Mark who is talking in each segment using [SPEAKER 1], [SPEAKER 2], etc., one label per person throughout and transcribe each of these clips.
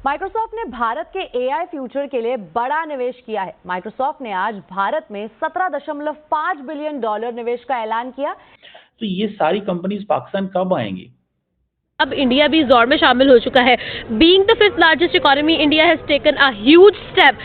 [SPEAKER 1] Microsoft ने भारत के AI future के लिए बड़ा निवेश किया है। माइक्रोसॉफ्ट ने आज भारत में $17.5 बिलियन निवेश का ऐलान किया।
[SPEAKER 2] तो ये सारी कंपनीज पाकिस्तान कब आएंगी?
[SPEAKER 3] अब इंडिया भी इस दौर में शामिल हो चुका है। Being the fifth largest economy, India has taken a huge step.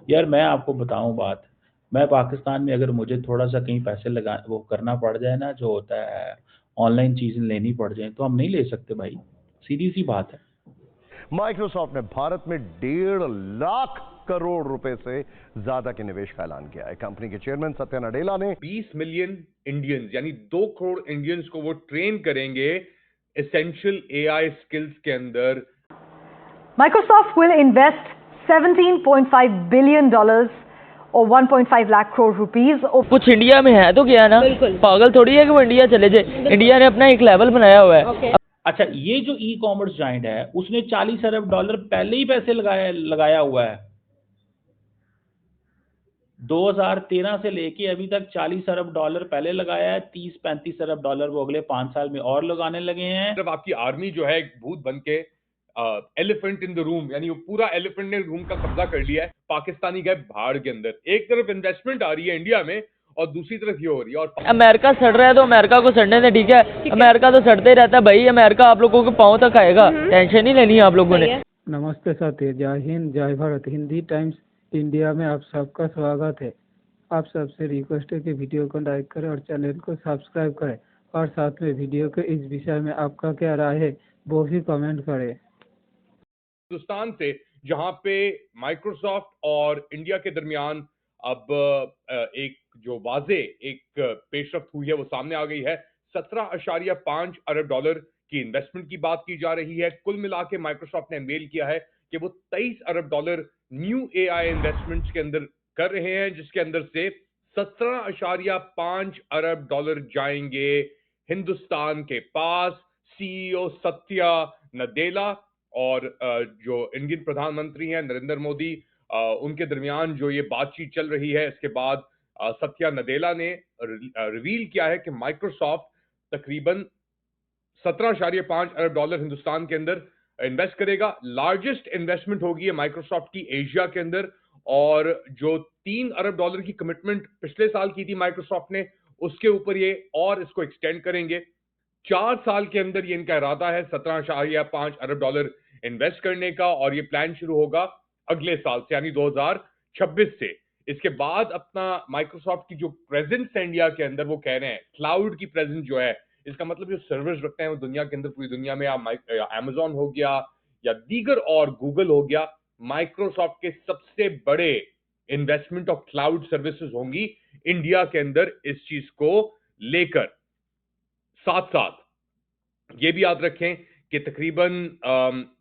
[SPEAKER 2] यार मैं आपको बताऊं बात, मैं पाकिस्तान में अगर मुझे थोड़ा सा कहीं पैसे लगा वो करना पड़ जाए ना, जो होता है ऑनलाइन चीजें लेनी पड़ जाए, तो हम नहीं ले सकते भाई, सीधी सी बात है।
[SPEAKER 4] माइक्रोसॉफ्ट ने भारत में 1.5 लाख करोड़ रुपए से ज्यादा के निवेश का ऐलान किया है। कंपनी के चेयरमैन सत्या नडेला ने
[SPEAKER 5] 20 मिलियन इंडियंस यानी 2 करोड़ इंडियंस को वो ट्रेन करेंगे एसेंशियल एआई स्किल्स के अंदर।
[SPEAKER 1] Microsoft will invest $17.5 billion or 1.5 lakh crore rupees.
[SPEAKER 6] कुछ इंडिया में है तो क्या ना, पागल थोड़ी है कि वो इंडिया चले जाए। इंडिया ने अपना एक लेवल बनाया हुआ है।
[SPEAKER 2] अच्छा, ये जो ई कॉमर्स जाइंट है उसने $40 अरब पहले ही पैसे लगाया हुआ है। 2013 से लेके अभी तक $40 अरब पहले लगाया है, $30-35 अरब वो अगले 5 साल में और लगाने लगे हैं।
[SPEAKER 5] जब आपकी आर्मी जो है एक भूत बन के एलिफेंट इन द रूम, यानी वो पूरा एलिफेंट ने रूम का कब्जा कर लिया है। पाकिस्तानी गए भाड़ के अंदर। एक तरफ इन्वेस्टमेंट आ रही है इंडिया में और दूसरी तरफ ये हो रही है। और
[SPEAKER 6] अमेरिका सड़ रहा है तो अमेरिका को सड़ने दें, ठीक है। अमेरिका तो सड़ते ही रहता है भाई, अमेरिका आप लोगों के पाँव तक आएगा, टेंशन नहीं लेनी है आप लोगों ने।
[SPEAKER 7] नमस्ते साथी, जय हिंद जय भारत। हिंदी टाइम्स इंडिया में आप सबका स्वागत है। आप सबसे रिक्वेस्ट है कि वीडियो को लाइक करें और चैनल को सब्सक्राइब करें, और साथ में वीडियो के इस विषय में आपका क्या राय है वो भी कमेंट करें।
[SPEAKER 5] हिंदुस्तान से जहां पे माइक्रोसॉफ्ट और इंडिया के दरमियान अब एक जो वाजे एक पेशरफ्त हुई है वो सामने आ गई है। $17.5 अरब की इन्वेस्टमेंट की बात की जा रही है। कुल मिला के माइक्रोसॉफ्ट ने मेल किया है कि वो $23 अरब न्यू एआई इन्वेस्टमेंट्स के अंदर कर रहे हैं, जिसके अंदर से $17.5 अरब जाएंगे हिंदुस्तान के पास। सीईओ सत्या नडेला और जो इंडियन प्रधानमंत्री हैं नरेंद्र मोदी, उनके दरमियान जो ये बातचीत चल रही है, इसके बाद सत्या नडेला ने रिवील किया है कि माइक्रोसॉफ्ट तकरीबन $17.5 अरब हिंदुस्तान के अंदर इन्वेस्ट करेगा। लार्जेस्ट इन्वेस्टमेंट होगी माइक्रोसॉफ्ट की एशिया के अंदर, और जो $3 अरब की कमिटमेंट पिछले साल की थी माइक्रोसॉफ्ट ने, उसके ऊपर ये और इसको एक्सटेंड करेंगे। 4 साल के अंदर ये इनका इरादा है $17.5 अरब इन्वेस्ट करने का, और ये प्लान शुरू होगा अगले साल से यानी 2026 से। इसके बाद अपना माइक्रोसॉफ्ट की जो प्रेजेंस है इंडिया के अंदर, वो कह रहे हैं क्लाउड की प्रेजेंस जो है, इसका मतलब जो सर्वर्स रखते हैं वो दुनिया के अंदर, पूरी दुनिया में, या अमेजॉन हो गया या दीगर और गूगल हो गया, माइक्रोसॉफ्ट के सबसे बड़े इन्वेस्टमेंट ऑफ क्लाउड सर्विसेज होंगी इंडिया के अंदर इस चीज को लेकर। साथ साथ ये भी याद रखें कि तकरीबन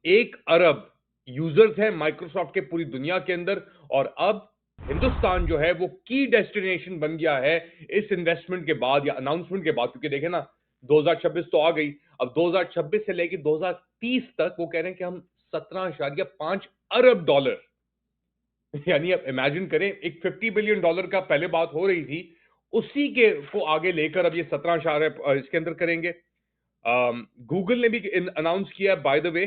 [SPEAKER 5] 1 अरब यूजर्स हैं माइक्रोसॉफ्ट के पूरी दुनिया के अंदर, और अब हिंदुस्तान जो है वो की डेस्टिनेशन बन गया है इस इन्वेस्टमेंट के बाद या अनाउंसमेंट के बाद। क्योंकि देखें ना, 2026 तो आ गई, अब 2026 से लेकर 2030 तक वो कह रहे हैं कि हम $17.5 अरब यानी अब इमेजिन करें, एक $50 बिलियन का पहले बात हो रही थी, उसी के को आगे लेकर अब ये 17 इसके अंदर करेंगे। गूगल ने भी अनाउंस किया by the way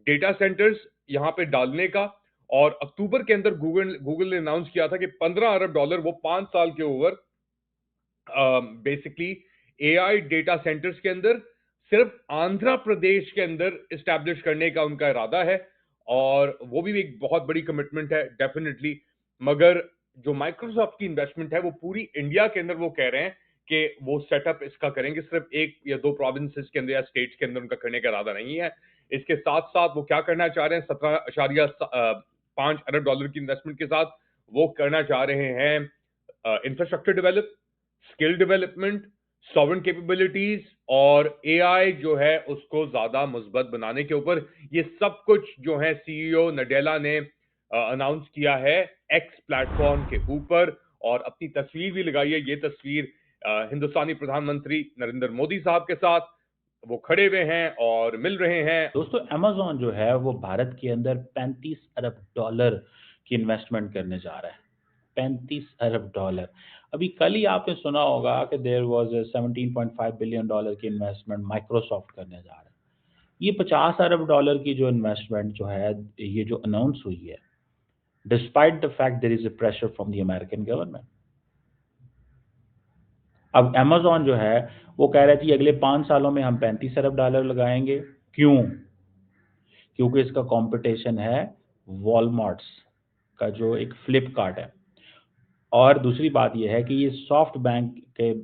[SPEAKER 5] data centres यहां पे डालने का, और अक्टूबर के अंदर गूगल ने अनाउंस किया था कि $15 अरब वो 5 साल के over basically AI data centres के अंदर सिर्फ आंध्र प्रदेश के अंदर इस्टेब्लिश करने का उनका इरादा है, और वो भी एक बहुत बड़ी कमिटमेंट है डेफिनेटली। मगर जो माइक्रोसॉफ्ट की इन्वेस्टमेंट है वो पूरी इंडिया के अंदर, वो कह रहे हैं कि वो सेटअप इसका करेंगे, सिर्फ 1 या 2 प्रोविंसेस के अंदर या स्टेट्स के अंदर उनका करने का इरादा नहीं है। इसके साथ साथ वो क्या करना चाह रहे हैं, $17.5 अरब की इन्वेस्टमेंट के साथ वो करना चाह रहे हैं infrastructure develop, skill development, sovereign capabilities और एआई जो है उसको ज्यादा मुस्बत बनाने के ऊपर। ये सब कुछ जो है सीईओ नडेला ने अनाउंस किया है एक्स प्लेटफॉर्म के ऊपर, और अपनी तस्वीर भी लगाई है। ये तस्वीर हिंदुस्तानी प्रधानमंत्री नरेंद्र मोदी साहब के साथ वो खड़े हुए हैं और मिल रहे हैं।
[SPEAKER 2] दोस्तों, अमेजॉन जो है वो भारत के अंदर $35 अरब की इन्वेस्टमेंट करने जा रहा है। $35 अरब। अभी कल ही आपने सुना होगा कि देयर वाज $17.5 बिलियन की इन्वेस्टमेंट माइक्रोसॉफ्ट करने जा रहा है। ये 50 अरब डॉलर की जो इन्वेस्टमेंट जो है, ये जो अनाउंस हुई है, despite the fact there is a pressure from the American government. अब अमेज़न जो है वो कह रही थी अगले 5 सालों में हम 35 अरब डॉलर लगाएंगे। क्यों? क्योंकि इसका कंपटीशन है वॉलमार्ट्स का, जो एक फ्लिपकार्ट है। और दूसरी बात ये है कि ये सॉफ्ट बैंक के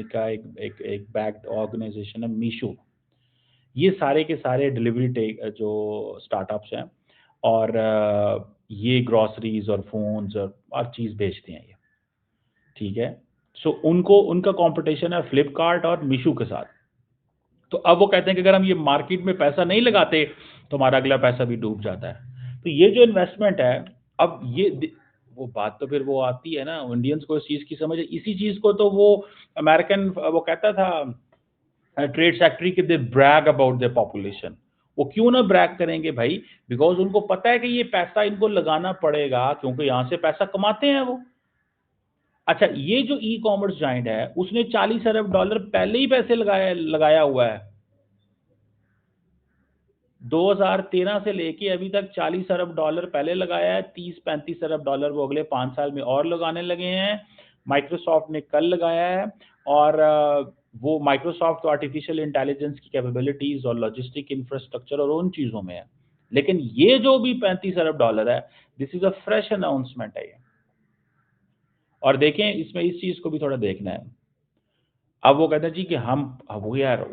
[SPEAKER 2] का एक बैक्ड ऑर्गेनाइजेशन है मीशो। ये सारे के सारे डिलीवरी जो स्टार्टअप्स हैं, और ये ग्रोसरीज और फोन्स और हर चीज़ बेचते हैं ये, ठीक है। सो उनको उनका कंपटीशन है फ्लिपकार्ट और मीशो के साथ। तो अब वो कहते हैं कि अगर हम ये मार्केट में पैसा नहीं लगाते तो हमारा अगला पैसा भी डूब जाता है। तो ये जो इन्वेस्टमेंट है, अब ये वो बात तो फिर वो आती है ना, इंडियंस को इस चीज़ की समझ है। इसी चीज़ को तो वो अमेरिकन वो कहता था ट्रेड सेक्रेटरी कि दे ब्रैग अबाउट देयर पॉपुलेशन। वो क्यों ना ब्रैग करेंगे भाई? बिकॉज उनको पता है कि ये पैसा इनको लगाना पड़ेगा, क्योंकि यहाँ से पैसा कमाते हैं वो। अच्छा, ये जो ई कॉमर्स जाइंट है उसने 40 अरब डॉलर पहले ही पैसे लगाया हुआ है। 2013 से लेके अभी तक 40 अरब डॉलर पहले लगाया है, 30-35 अरब डॉलर वो अगले 5 साल में और लगाने लगे हैं। माइक्रोसॉफ्ट ने कल लगाया है, और वो माइक्रोसॉफ्ट तो आर्टिफिशियल इंटेलिजेंस की कैपेबिलिटीज और लॉजिस्टिक इंफ्रास्ट्रक्चर और उन चीज़ों में है। लेकिन ये जो भी 35 अरब डॉलर है, this is a fresh announcement है ये। और देखें, इसमें इस चीज़ को भी थोड़ा देखना है। अब वो कहते हैं जी कि हम we are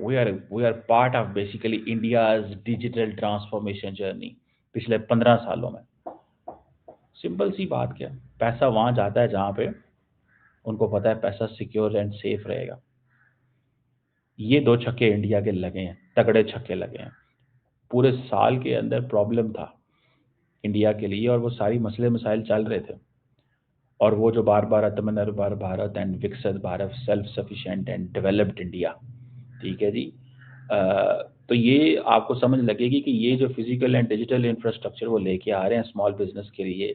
[SPEAKER 2] part of basically India's digital transformation journey पिछले 15 सालों में। सिंपल सी बात, क्या पैसा वहां जाता है जहां पे उनको पता है पैसा सिक्योर एंड सेफ रहेगा। ये 2 छक्के इंडिया के लगे हैं, तगड़े छक्के लगे हैं। पूरे साल के अंदर प्रॉब्लम था इंडिया के लिए, और वो सारी मसले मसाइल चल रहे थे, और वो जो बार बार आत्मनिर्भर भारत एंड विकसित Bharat, self sufficient and developed India, ठीक है जी। तो ये आपको समझ लगेगी कि ये जो फिजिकल एंड डिजिटल इंफ्रास्ट्रक्चर वो लेके आ रहे हैं स्मॉल बिजनेस के लिए,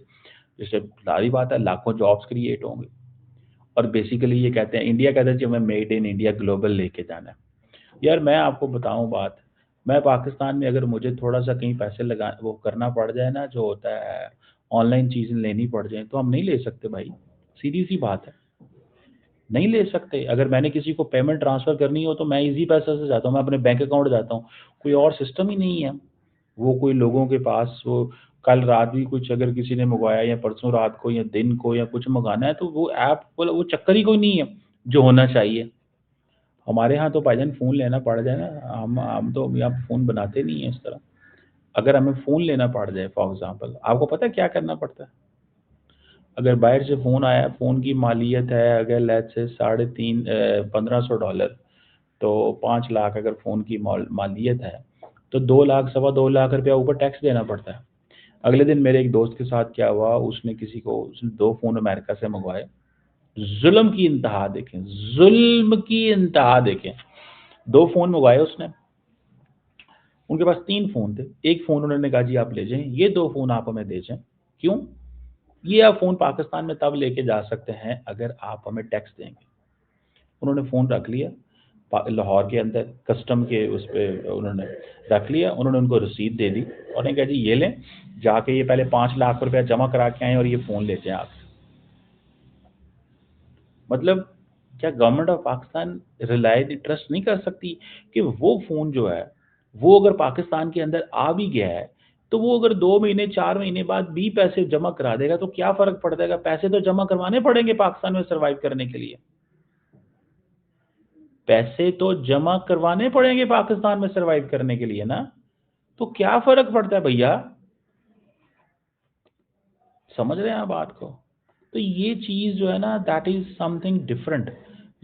[SPEAKER 2] जिससे सारी बात है लाखों जॉब्स क्रिएट होंगे। और बेसिकली ये कहते हैं, इंडिया कहता है कि हमें मेड इन इंडिया ग्लोबल लेके जाना है। यार मैं आपको बताऊं बात, मैं पाकिस्तान में अगर मुझे थोड़ा सा कहीं पैसे लगा वो करना पड़ जाए ना, जो होता है ऑनलाइन चीज़ें लेनी पड़ जाए, तो हम नहीं ले सकते भाई। सीधी सी बात है, नहीं ले सकते। अगर मैंने किसी को पेमेंट ट्रांसफ़र करनी हो तो मैं इजी पैसा से जाता हूँ, मैं अपने बैंक अकाउंट जाता हूँ, कोई और सिस्टम ही नहीं है। वो कोई लोगों के पास वो कल रात भी कुछ अगर किसी ने मंगवाया, या परसों रात को या दिन को या कुछ मंगाना है, तो वो ऐप वो चक्कर ही कोई नहीं है जो होना चाहिए। हमारे यहाँ तो भाईजान फ़ोन लेना पड़ जाए ना, हम तो अभी आप फ़ोन बनाते नहीं हैं इस तरह। अगर हमें फ़ोन लेना पड़ जाए फॉर एग्ज़ाम्पल, आपको पता है क्या करना पड़ता है? अगर बाहर से फ़ोन आया, फ़ोन की मालियत है अगर लेट्स से $1500, तो 5 लाख अगर फ़ोन की मालियत है, तो 2 लाख सवा 2 लाख रुपया ऊपर टैक्स देना पड़ता है। अगले दिन मेरे एक दोस्त के साथ क्या हुआ, उसने 2 फ़ोन अमेरिका से मंगवाए। जुल्म की इंतहा देखें, जुल्म की इंतहा देखें। 2 फ़ोन मंगवाए उसने, उनके पास 3 फ़ोन थे। एक फ़ोन उन्होंने कहा जी आप ले जाएँ, ये 2 फ़ोन आप हमें दे जाएँ। क्यों? ये आप फ़ोन पाकिस्तान में तब लेके जा सकते हैं अगर आप हमें टैक्स देंगे। उन्होंने फ़ोन रख लिया लाहौर के अंदर, कस्टम के उस पे उन्होंने रख लिया। उन्होंने उनको रसीद दे दी और उन्होंने कहा जी ये लें, जाके ये पहले 5 लाख रुपया जमा करा के आएँ और ये फ़ोन ले जाएँ आप। मतलब क्या गवर्नमेंट ऑफ पाकिस्तान ट्रस्ट नहीं कर सकती कि वो फ़ोन जो है, वो अगर पाकिस्तान के अंदर आ भी गया है, तो वो अगर 2 महीने 4 महीने बाद भी पैसे जमा करा देगा तो क्या फ़र्क पड़ जाएगा? पैसे तो जमा करवाने पड़ेंगे पाकिस्तान में सर्वाइव करने के लिए। पैसे तो जमा करवाने पड़ेंगे पाकिस्तान में सर्वाइव करने के लिए ना, तो क्या फ़र्क पड़ता है भैया? समझ रहे हैं आप बात को? तो ये चीज़ जो है ना, दैट इज़ समथिंग डिफरेंट।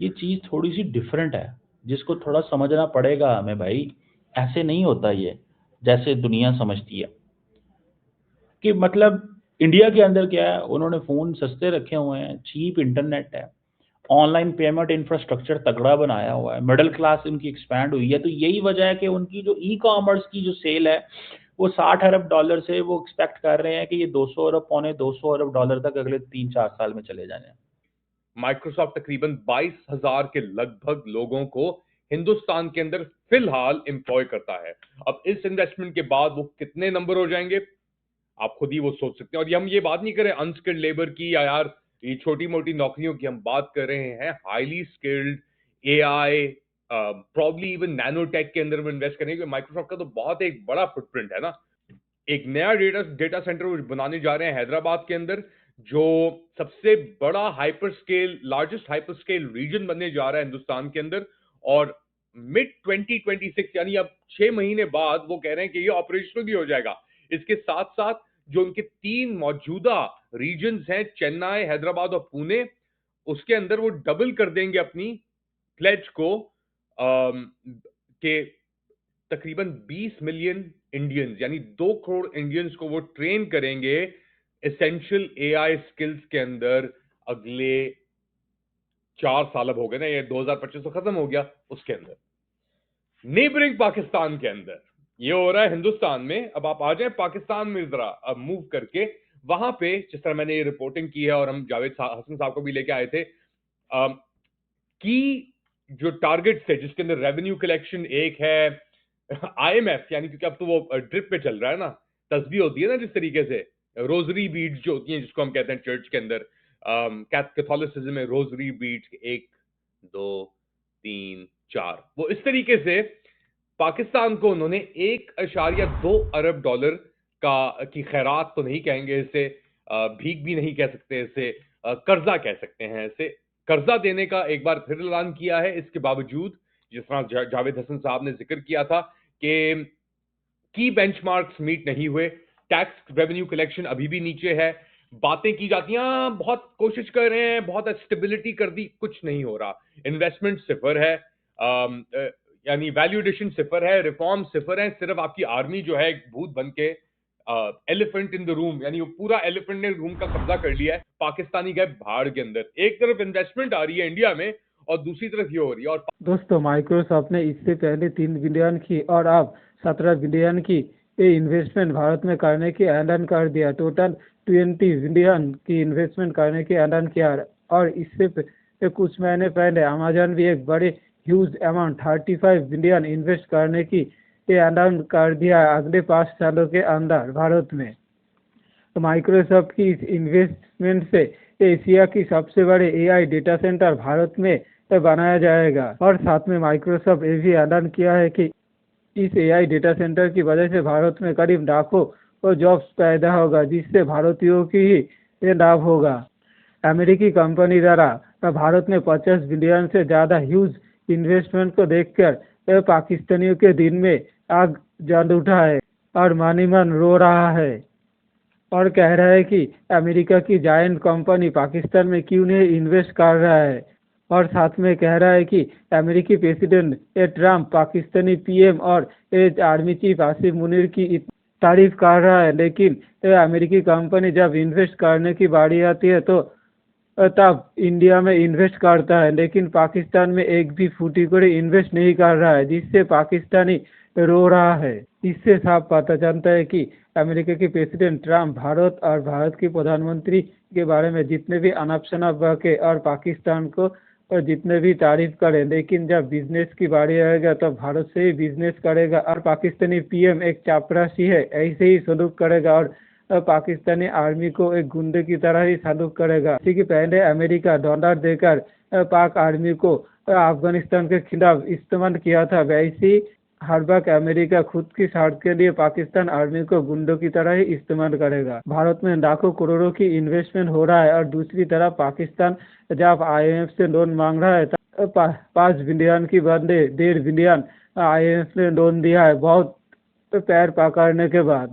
[SPEAKER 2] ये चीज़ थोड़ी-सी डिफरेंट है, जिसको थोड़ा समझना पड़ेगा हमें भाई। ऐसे नहीं होता ये, जैसे दुनिया समझती है। कि मतलब इंडिया के अंदर क्या है, उन्होंने फ़ोन सस्ते रखे हुए हैं, चीप इंटरनेट है, ऑनलाइन पेमेंट इंफ्रास्ट्रक्चर तगड़ा बनाया हुआ है, मिडिल क्लास इनकी एक्सपैंड हुई है। तो यही वजह है कि उनकी जो ई-कॉमर्स की जो सेल है, वो 60 अरब डॉलर से वो एक्सपेक्ट कर रहे हैं कि ये 200 अरब, पौने 200 अरब डॉलर तक अगले 3-4 साल में चले जाने हैं।
[SPEAKER 5] माइक्रोसॉफ्ट तकरीबन 22,000 के लगभग लोगों को हिंदुस्तान के अंदर फिलहाल एम्प्लॉय करता है। अब इस इन्वेस्टमेंट के बाद वो कितने नंबर हो जाएंगे, आप खुद ही वो सोच सकते हैं। और ये हम ये बात नहीं कर रहे अनस्किल्ड लेबर की या यार ये छोटी मोटी नौकरियों की, हम बात कर रहे हैं highly skilled AI, probably even nano tech के अंदर में इन्वेस्ट करेंगे। माइक्रोसॉफ्ट का तो बहुत एक बड़ा फुटप्रिंट है ना। एक नया डेटा सेंटर वो बनाने जा रहे हैं हैदराबाद के अंदर, जो सबसे बड़ा hyper scale, largest hyper scale region बनने जा रहा है हिंदुस्तान के अंदर। और मिड 2026 यानी अब 6 महीने बाद वो कह रहे हैं कि ये ऑपरेशनल भी हो जाएगा। इसके साथ साथ जो उनके 3 मौजूदा रीजन्स हैं, चेन्नई, हैदराबाद और पुणे, उसके अंदर वो डबल कर देंगे अपनी प्लेज को के तकरीबन 20 मिलियन इंडियंस यानी 2 करोड़ इंडियंस को वो ट्रेन करेंगे एसेंशियल एआई स्किल्स के अंदर। अगले 4 साल अब हो गए ना, ये 2025 तो खत्म हो गया, उसके अंदर। नेबरिंग पाकिस्तान के अंदर ये हो रहा है हिंदुस्तान में। अब आप आ जाए पाकिस्तान में जरा अब मूव करके, वहां पे जिस तरह मैंने ये रिपोर्टिंग की है और हम जावेद हसन साहब को भी लेके आए थे कि जो टारगेट्स थे जिसके अंदर रेवेन्यू कलेक्शन एक है, आईएमएफ यानी क्योंकि अब तो वो ड्रिप पे चल रहा है ना, तस्बीह होती है ना जिस तरीके से, रोजरी बीड्स जो होती हैं जिसको हम कहते हैं चर्च के अंदर, कैथोलिसिज्म में रोजरी बीड्स 1 2 3 4, वो इस तरीके से पाकिस्तान को उन्होंने 1.2 अरब डॉलर की खैरात तो नहीं कहेंगे इसे, भीख भी नहीं कह सकते इसे, कर्जा कह सकते हैं इसे, कर्जा देने का एक बार फिर ऐलान किया है। इसके बावजूद जिस तरह जावेद हसन साहब ने जिक्र किया था कि की बेंचमार्क्स मीट नहीं हुए, टैक्स रेवेन्यू कलेक्शन अभी भी नीचे है, बातें की जाती हैं बहुत कोशिश कर रहे हैं, बहुत स्टेबिलिटी कर दी, कुछ नहीं हो रहा, इन्वेस्टमेंट सिफर है, यानी वैल्यू एडिशन सिफर है, रिफॉर्म सिफर है, सिर्फ आपकी आर्मी जो है एक भूत बन के एलिफेंट इन द रूम, यानी वो पूरा एलिफेंट ने रूम का कब्जा कर लिया है, पाकिस्तानी गए भाड़ के अंदर। एक तरफ इन्वेस्टमेंट आ रही है इंडिया में और दूसरी तरफ ये हो रही है। और
[SPEAKER 7] दोस्तों, माइक्रोसॉफ्ट ने इससे पहले 3 बिलियन की और अब 17 बिलियन की ये इन्वेस्टमेंट भारत में करने की ऐलान कर दिया। टोटल 20 बिलियन की इन्वेस्टमेंट करने की ऐलान किया। और इससे कुछ महीने पहले अमेजन भी एक बड़े ह्यूज अमाउंट 35 बिलियन इन्वेस्ट करने की ये ऐलान कर दिया अगले 5 सालों के अंदर भारत में। तो माइक्रोसॉफ्ट की इस इन्वेस्टमेंट से एशिया की सबसे बड़े एआई डेटा सेंटर भारत में बनाया जाएगा। और साथ में माइक्रोसॉफ्ट ये भी ऐलान किया है कि इस एआई डेटा सेंटर की वजह से भारत में करीब लाखों जॉब्स पैदा होगा, जिससे भारतीयों की ही ये लाभ होगा। अमेरिकी कंपनी द्वारा भारत में 50 बिलियन से ज़्यादा ह्यूज इन्वेस्टमेंट को देखकर पाकिस्तानियों के दिन में आग जल उठा है और मानी मन रो रहा है और कह रहा है कि अमेरिका की जायंट कंपनी पाकिस्तान में क्यों नहीं इन्वेस्ट कर रहा है। और साथ में कह रहा है कि अमेरिकी प्रेसिडेंट ट्रम्प पाकिस्तानी पीएम और आर्मी चीफ आसिफ मुनीर की तारीफ कर रहा है, लेकिन अमेरिकी कंपनी जब इन्वेस्ट करने की बारी आती है तो तब इंडिया में इन्वेस्ट करता है, लेकिन पाकिस्तान में एक भी फूटी कोड़ी इन्वेस्ट नहीं कर रहा है, जिससे पाकिस्तानी रो रहा है। इससे साफ पता चलता है कि अमेरिका के प्रेसिडेंट ट्रम्प भारत और भारत के प्रधानमंत्री के बारे में जितने भी अनाप शनाप बके और पाकिस्तान को और जितने भी तारीफ करे, लेकिन जब बिजनेस की बारी आएगा तो भारत से ही बिजनेस करेगा। और पाकिस्तानी पीएम एक चापरासी है, ऐसे ही सलूक करेगा और पाकिस्तानी आर्मी को एक गुंडे की तरह ही सलूक करेगा। इसी के पहले अमेरिका डॉलर देकर पाक आर्मी को अफगानिस्तान के खिलाफ इस्तेमाल किया था, वैसे ही हर वक्त अमेरिका खुद की स्वार्थ के लिए पाकिस्तान आर्मी को गुंडों की तरह ही इस्तेमाल करेगा। भारत में लाखों करोड़ों की इन्वेस्टमेंट हो रहा है और दूसरी तरफ पाकिस्तान जब आईएमएफ से लोन मांग रहा है तो 5 बिलियन की बदले 1.5 बिलियन आईएमएफ ने लोन दिया है, बहुत पैर पकड़ने के बाद।